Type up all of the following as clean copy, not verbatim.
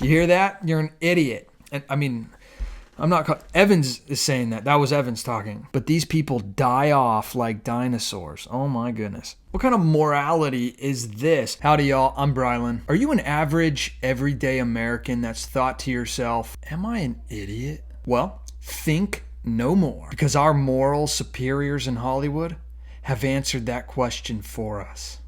hear that? You're an idiot. And I mean, Evans is saying that. That was Evans talking. But these people die off like dinosaurs. Oh my goodness. What kind of morality is this? Howdy y'all, I'm Brylan. Are you an average, everyday American that's thought to yourself, am I an idiot? Well, think no more. Because our moral superiors in Hollywood have answered that question for us.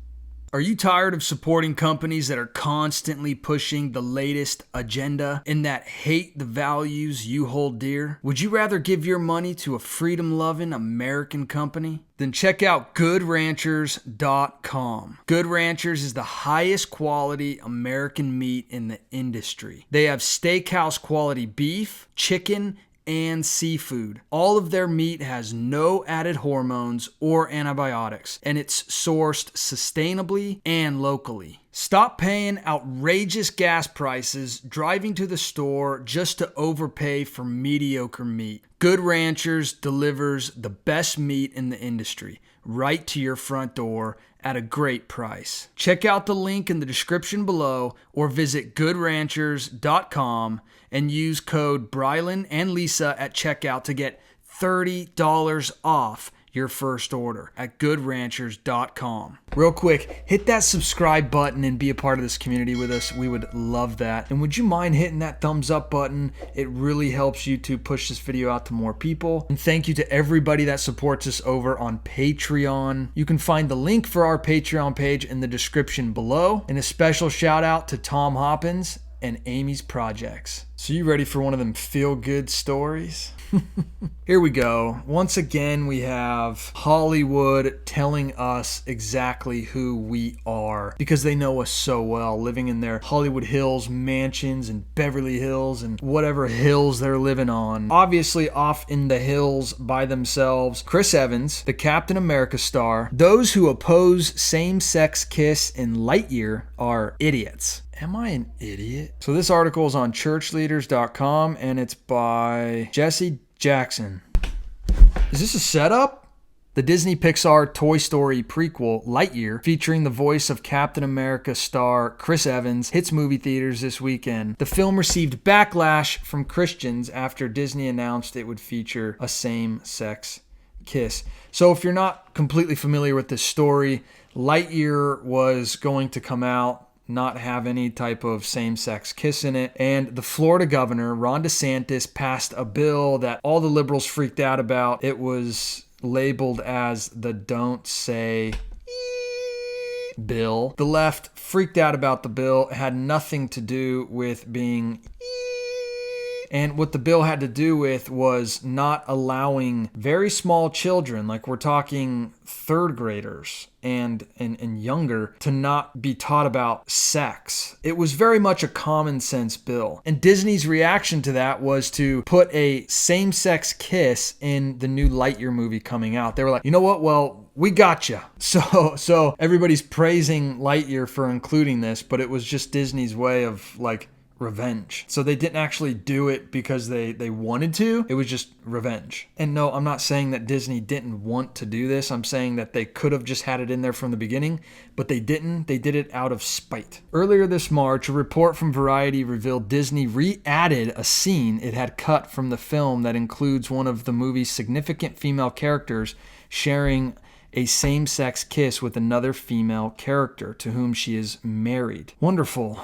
Are you tired of supporting companies that are constantly pushing the latest agenda and that hate the values you hold dear? Would you rather give your money to a freedom-loving American company? Then check out GoodRanchers.com. Good Ranchers is the highest quality American meat in the industry. They have steakhouse quality beef, chicken, and seafood. All of their meat has no added hormones or antibiotics, and it's sourced sustainably and locally. Stop paying outrageous gas prices driving to the store just to overpay for mediocre meat. Good Ranchers delivers the best meat in the industry right to your front door at a great price. Check out the link in the description below or visit goodranchers.com and use code Brylan and Lisa at checkout to get $30 off your first order at goodranchers.com. Real quick, hit that subscribe button and be a part of this community with us. We would love that. And would you mind hitting that thumbs up button? It really helps YouTube push this video out to more people. And thank you to everybody that supports us over on Patreon. You can find the link for our Patreon page in the description below. And a special shout out to Tom Hoppins and Amy's Projects. So you ready for one of them feel-good stories? Here we go. Once again, we have Hollywood telling us exactly who we are because they know us so well, living in their Hollywood Hills mansions and Beverly Hills and whatever hills they're living on. Obviously off in the hills by themselves, Chris Evans, the Captain America star. Those who oppose same-sex kiss in Lightyear are idiots. Am I an idiot? So this article is on churchleaders.com and it's by Jesse Jackson. Is this a setup? The Disney Pixar Toy Story prequel, Lightyear, featuring the voice of Captain America star Chris Evans, hits movie theaters this weekend. The film received backlash from Christians after Disney announced it would feature a same-sex kiss. So if you're not completely familiar with this story, Lightyear was going to come out, not have any type of same-sex kiss in it. And the Florida governor, Ron DeSantis, passed a bill that all the liberals freaked out about. It was labeled as the Don't Say bill. The left freaked out about the bill. It had nothing to do with being and what the bill had to do with was not allowing very small children, like we're talking third graders and younger, to not be taught about sex. It was very much a common sense bill. And Disney's reaction to that was to put a same-sex kiss in the new Lightyear movie coming out. They were like, you know what? Well, we gotcha. So everybody's praising Lightyear for including this, but it was just Disney's way of like revenge. So they didn't actually do it because they wanted to. It was just revenge. And no, I'm not saying that Disney didn't want to do this. I'm saying that they could have just had it in there from the beginning, but they didn't. They did it out of spite. Earlier this March, a report from Variety revealed Disney re-added a scene it had cut from the film that includes one of the movie's significant female characters sharing a same-sex kiss with another female character to whom she is married. Wonderful.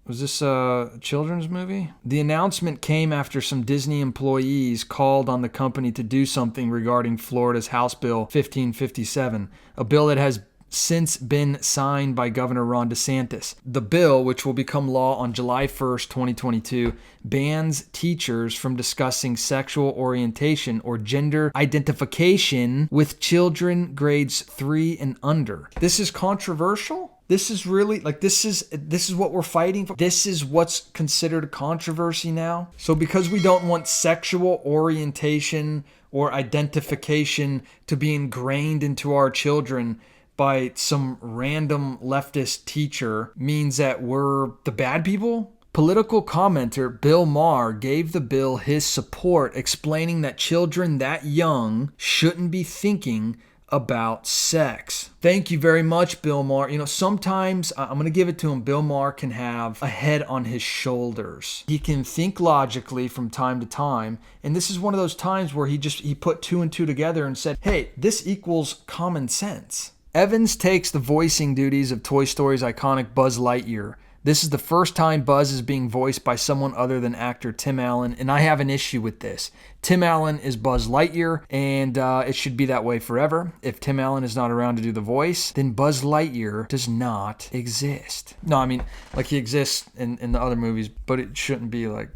Was this a children's movie? The announcement came after some Disney employees called on the company to do something regarding Florida's House Bill 1557, a bill that has since been signed by Governor Ron DeSantis. The bill, which will become law on July 1st, 2022, bans teachers from discussing sexual orientation or gender identification with children grades 3 and under. This is controversial? This is really, like, this is what we're fighting for. This is what's considered a controversy now. So because we don't want sexual orientation or identification to be ingrained into our children by some random leftist teacher means that we're the bad people? Political commenter Bill Maher gave the bill his support, explaining that children that young shouldn't be thinking about sex. Thank you very much, Bill Maher. Sometimes I'm going to give it to him. Bill Maher can have a head on his shoulders. He can think logically from time to time. And this is one of those times where he put two and two together and said, hey, this equals common sense. Evans takes the voicing duties of Toy Story's iconic Buzz Lightyear. This is the first time Buzz is being voiced by someone other than actor Tim Allen, and I have an issue with this. Tim Allen is Buzz Lightyear, and it should be that way forever. If Tim Allen is not around to do the voice, then Buzz Lightyear does not exist. No, I mean, like he exists in the other movies, but it shouldn't be like,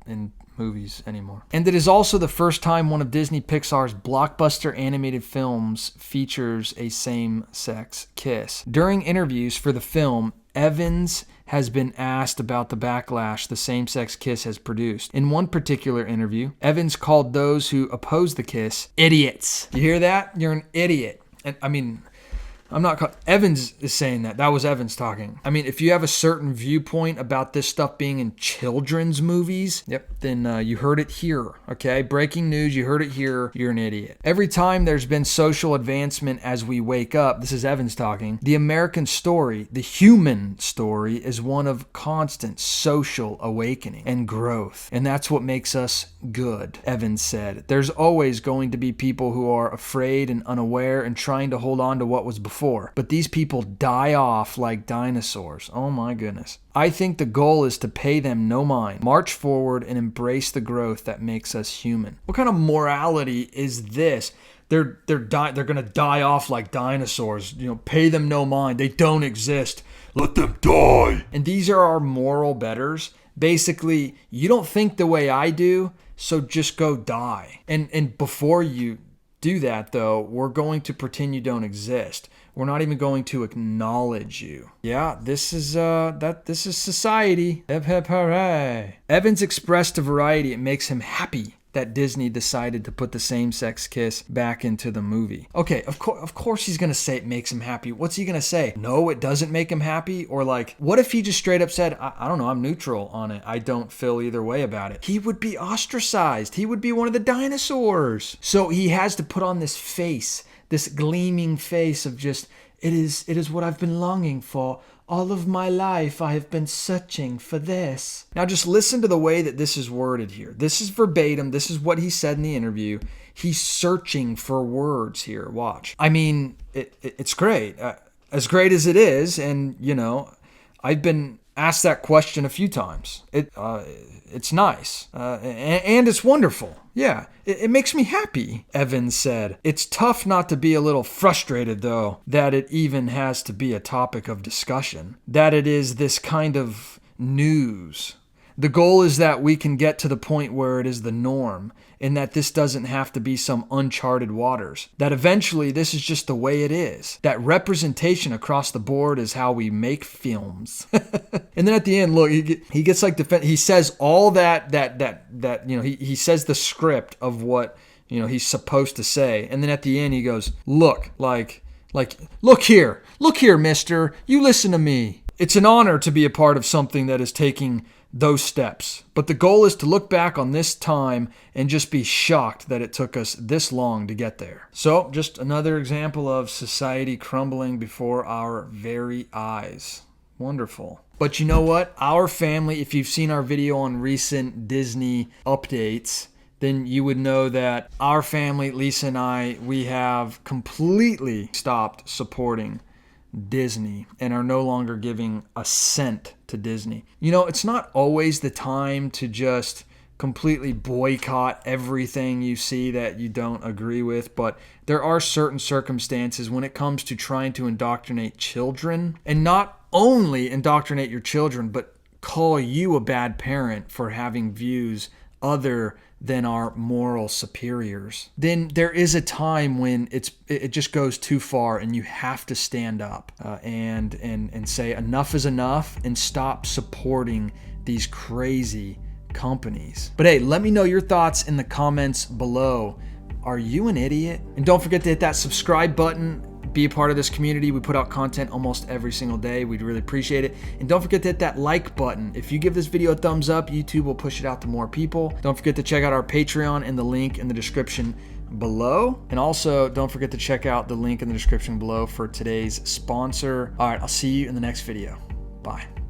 in movies anymore. And it is also the first time one of Disney Pixar's blockbuster animated films features a same-sex kiss. During interviews for the film, Evans has been asked about the backlash the same-sex kiss has produced. In one particular interview, Evans called those who oppose the kiss idiots. You hear that? You're an idiot. And I mean, Evans is saying that. That was Evans talking. I mean, if you have a certain viewpoint about this stuff being in children's movies, then you heard it here, okay? Breaking news, you heard it here. You're an idiot. Every time there's been social advancement as we wake up, this is Evans talking, the American story, the human story, is one of constant social awakening and growth. And that's what makes us good, Evans said. There's always going to be people who are afraid and unaware and trying to hold on to what was before. But these people die off like dinosaurs. Oh my goodness. I think the goal is to pay them no mind, march forward, and embrace the growth that makes us human. What kind of morality is this? They're gonna die off like dinosaurs. Pay them no mind. They don't exist. Let them die. And these are our moral betters. Basically, you don't think the way I do, so just go die. And before you do that, though, we're going to pretend you don't exist. We're not even going to acknowledge you. Yeah, this is society. Hip hip hooray. Evans expressed to Variety it makes him happy that Disney decided to put the same-sex kiss back into the movie. Okay, of course he's going to say it makes him happy. What's he going to say? No, it doesn't make him happy? Or like, what if he just straight up said, I don't know, I'm neutral on it. I don't feel either way about it. He would be ostracized. He would be one of the dinosaurs. So he has to put on this face, this gleaming face of just, it is what I've been longing for. All of my life, I have been searching for this. Now, just listen to the way that this is worded here. This is verbatim. This is what he said in the interview. He's searching for words here. Watch. I mean, it's great. As great as it is, and, I've been asked that question a few times. It's nice. And it's wonderful. Yeah, it makes me happy, Evans said. It's tough not to be a little frustrated, though, that it even has to be a topic of discussion, that it is this kind of news. The goal is that we can get to the point where it is the norm, and that this doesn't have to be some uncharted waters, that eventually this is just the way it is, that representation across the board is how we make films. And then at the end, look, he gets like he says all that he says the script of what he's supposed to say, and then at the end he goes, look here, mister, you listen to me. It's an honor to be a part of something that is taking those steps. But the goal is to look back on this time and just be shocked that it took us this long to get there. So, just another example of society crumbling before our very eyes. Wonderful. But you know what? Our family, if you've seen our video on recent Disney updates, then you would know that our family, Lisa and I, we have completely stopped supporting Disney and are no longer giving a cent to Disney. It's not always the time to just completely boycott everything you see that you don't agree with, but there are certain circumstances when it comes to trying to indoctrinate children, and not only indoctrinate your children, but call you a bad parent for having views other than our moral superiors. Then there is a time when it just goes too far, and you have to stand up and say enough is enough and stop supporting these crazy companies. But hey, let me know your thoughts in the comments below. Are you an idiot? And don't forget to hit that subscribe button Be a part of this community. We put out content almost every single day. We'd really appreciate it. And don't forget to hit that like button. If you give this video a thumbs up, YouTube will push it out to more people. Don't forget to check out our Patreon and the link in the description below. And also don't forget to check out the link in the description below for today's sponsor. All right, I'll see you in the next video. Bye.